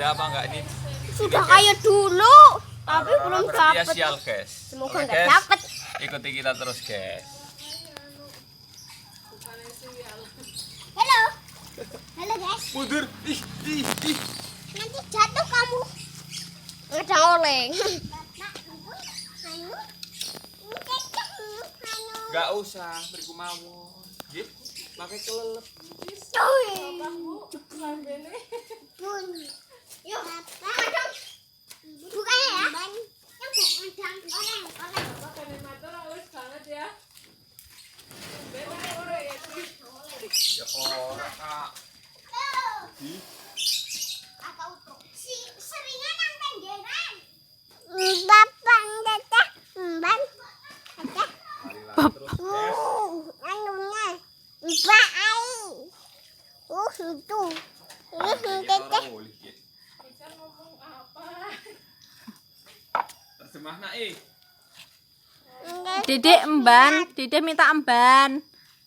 ada apa enggak ini? Sudah kayak dulu, tapi belum Berarti ya dapat. sial guys. Semoga Oke, nggak guys. dapat. Ikuti kita terus guys. Halo, halo guys. Mundur. Ih. Nanti jatuh kamu. Nggak oleng. Enggak usah beriku mawon. Nggih. Pakai kelelep. Yuk, madang. Buka ya. Yang madang oleng. Ya ora, Kak. Atau tuh si seringan yang tenderan. Bapak teteh, mbak. Teteh. Terus guys. Anunya. Mbak ai. Itu. Ini teteh. Terjemah Dedek emban, Dedek minta emban.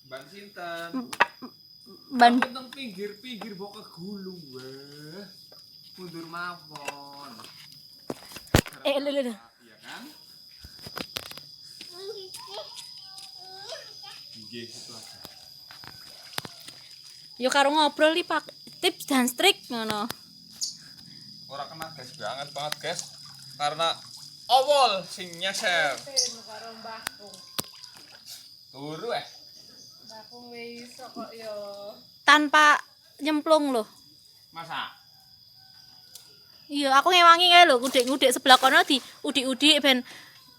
Ban sinten? Ban Tentang pinggir-pinggir bawa ke gulung weh. Mundur mawon. lho. Iya kan? Nggih, itu aja. Yo karo ngobrol li Pak. Tips dan trik ngono. Ora kena gas banget guys. Karena awol sing nyeser. Turu Tanpa nyemplung loh. Masa? Iya, aku ngewangi kae lho, ngudek-ngudek sebelah kono di udik-udik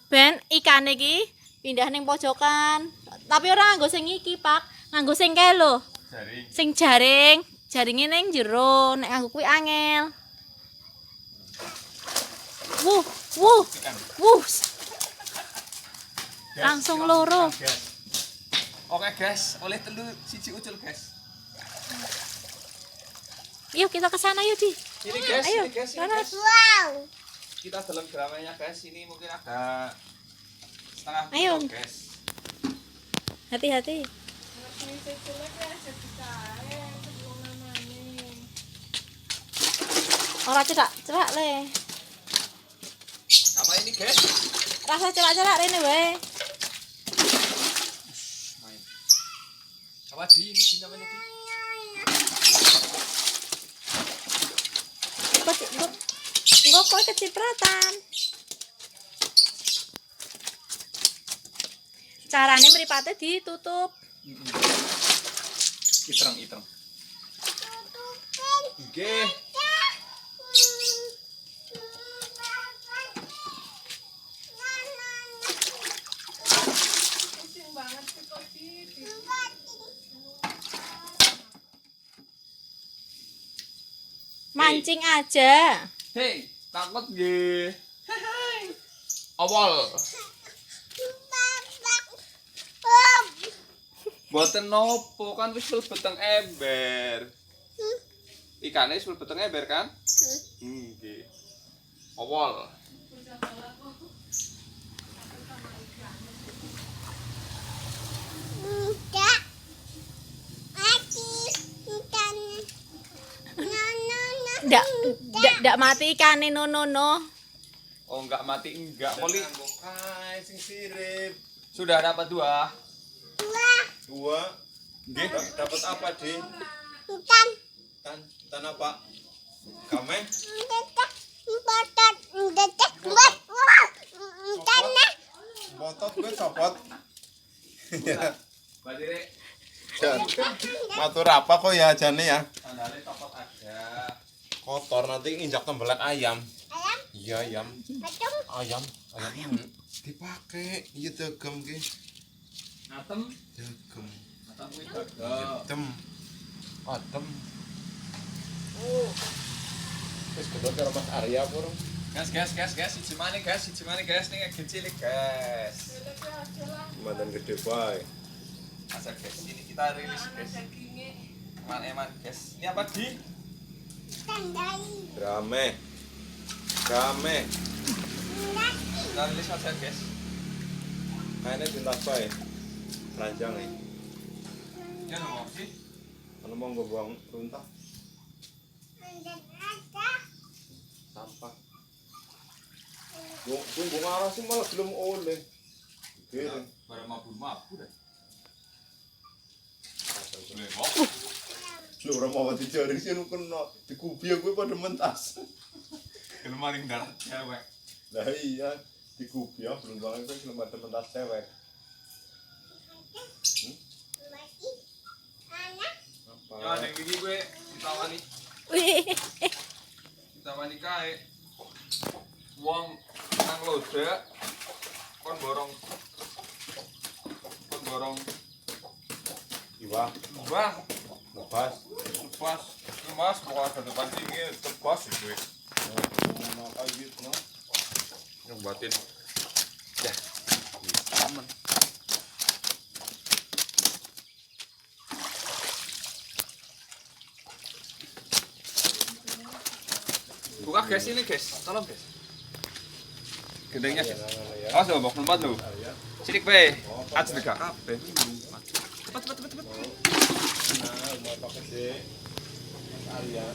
ben ikane iki pindah ning pojokan. Tapi ora nganggo sing iki, Pak. Nganggo sing kae lho. Jaring. Sing jaring, jaringe ning jero, nek nganggo kuwi angel. Wuh. Langsung loro. Oke guys, oleh telu siji ucul guys. Yuk kita ke sana yuk, Di. Ini guys, Ayo, ini guys, ini sana. guys. Wow. Kita dalam dramanya guys, ini mungkin ada setengah Ayo. kilo, guys. Hati-hati. Ora cerak le. Apa ini guys? Rasa cerak-cerak rene wae. Main. Apa ini namanya di? Engko kok kecipratan. Carane mripate ditutup. Itereng. Nggih. Mancing aja. Hei, takut nggih. Hai. Awal. Boten nopo kan wis mlebet teng ember. Ikane wis mlebet teng ember kan? Nggih. Awal. Enggak. Ndak mati ikane no. Oh, enggak mati enggak. Poli Hai, sing sirip. sudah dapat 2. Dua. Nggih. Dapat apa, Di? Ikan. Tan apa? Kame? Botot gue copot. Badire Jan. Matur apa kok ya jane ya? sandale copot aja. Kotor nanti injak tembelan ayam. Ayam. Iya, ayam. Macam. Ayam. Dipakai. Iya degem ki. Ngatem. Degem. Ngatem kuwi gagal. Adem. Wis kedot karo Mas Arya pur. Gas. Siji maneh guys, ning agak cilik guys. Mandan gede bae. Asal guys, ini kita rilis guys. Eman guys. Ini apa di? Tandai. Rame. Kita rilis asal guys. Kayaknya cintas bae. Ranjang nih. Ya ngomong sih. Kalau mau gue buang runtah. Ada. sampah. Tunggu ngarah sih malah belum oleh. Kirim. Barang mabur deh. Lu ora mau dicari sih lu kena dikubi gue pada mentas. Kalau maling darat cewek. Lah iya, dikubi ya belum banget kan belum ada mentas cewek. Masih anak. Apa? Ya ada yang gini gue ditawani. Wih. Ditawani kae. Wong nang loda kon borong Iwah, bang lepas. lepas mas mau ada depan sini tebas gue Mau apa gitu, no? yang batin ya aman buka guys ini guys tolong guys gedengnya guys awas lo bok lompat lo sidik pe aja deka apa cepet Nah, mau pakai sih. Arya.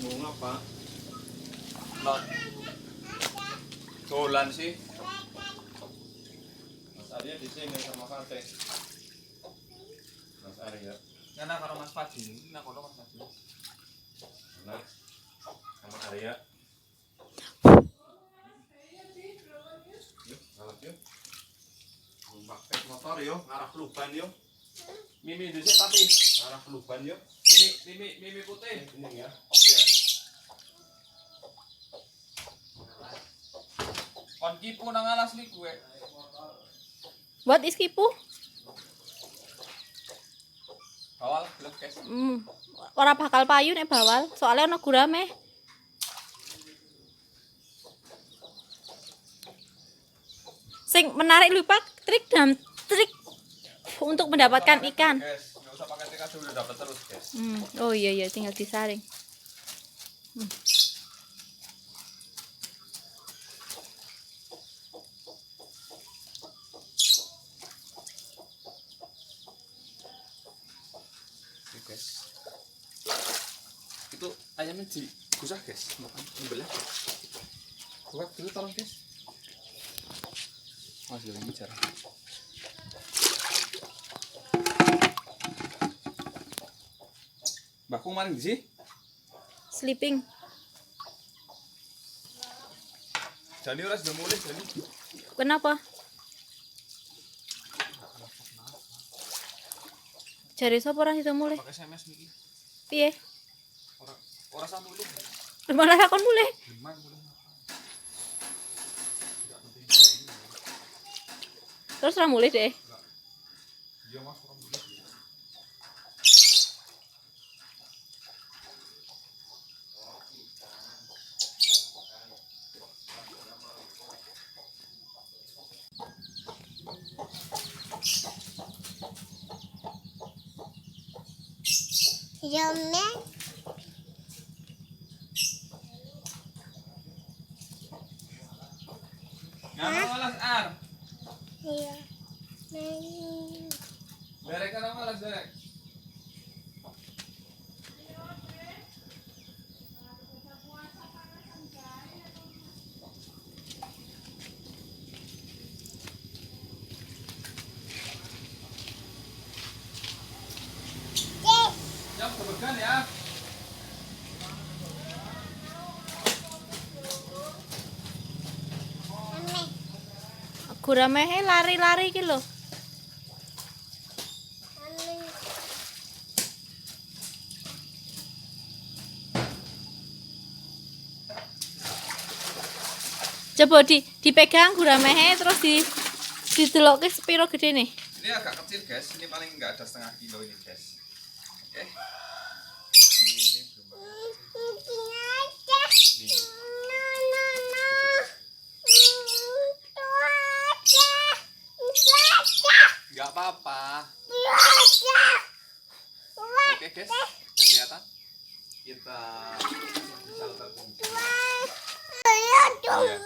Mau ngapa? Nah, dolan sih. Mas Arya di sini sama Kate. Mas Arya. Ngana karo Mas Fadil, nah kono Mas Fadil. Nah, sama Arya. Yuk, ngalah yuk. Pakai motor yo, arah Luban yo. Mimi dhisik tapi Arah Luban yo. Mimi putih. Ini ya. Iya. Kon kipu nang alas li gue. What is kipu? Bawal blek guys. Ora bakal payu nek bawal, soalnya ana gurame. Sing menarik lho Pak, trik untuk mendapatkan ikan. Guys, enggak usah pakai TK dulu dapat terus, guys. Oh iya tinggal disaring. Oke, guys. Itu ayamnya digusah, guys. Dibelah. Buka dulu tolong, guys. Mas ini bicara. Mbakku maring di sini? Sleeping. Jani ora sudah mulai, Jani. Kenapa? Jari sapa ora sida mulai? Pakai SMS niki. Piye? Ora usah mulai. Malah kon mulai. Gimana mulai? Terus ora mulai deh. Iya, Mas, ora mulai. Yomen. Ngapa malas ar? Iya. Main. Derek kan malas derek. Jam kebegan ya. Ame. Guramehe lari-lari iki lho. Ame. Coba dipegang guramehe terus didelokke sepiro gedene. Ini agak kecil, guys. Ini paling enggak ada setengah kilo ini, guys. Oke. Ini belum banget. Ini aja. Nih. No, no, no. Itu aja. Itu aja. Enggak apa-apa. Itu aja. Oke, guys. Kelihatan? Kita bisa letak ini. Ayo dong. Iya.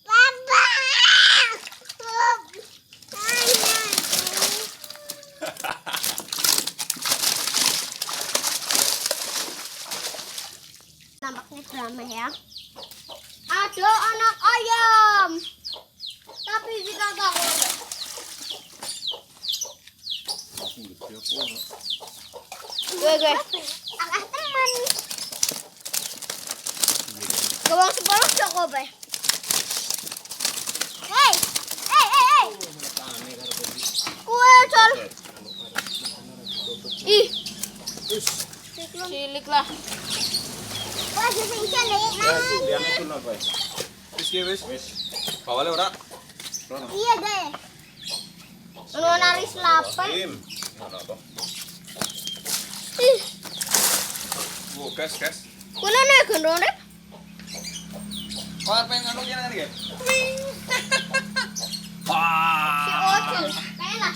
Papa. nampaknya drama ya. Ada anak ayam. Tapi jika gak gue akah teman. Gawang sepuluh Joko be. Hei, hei. Kue sol. Ih, Cilik lah. wah sing cilik nang. Wis. Bawale ora. Iya deh. Lu naris lapar. Ih, Gas. kulo nek gendone. Kok arep ngono kene kan iki? Si Wah. Ocil, kayak lah.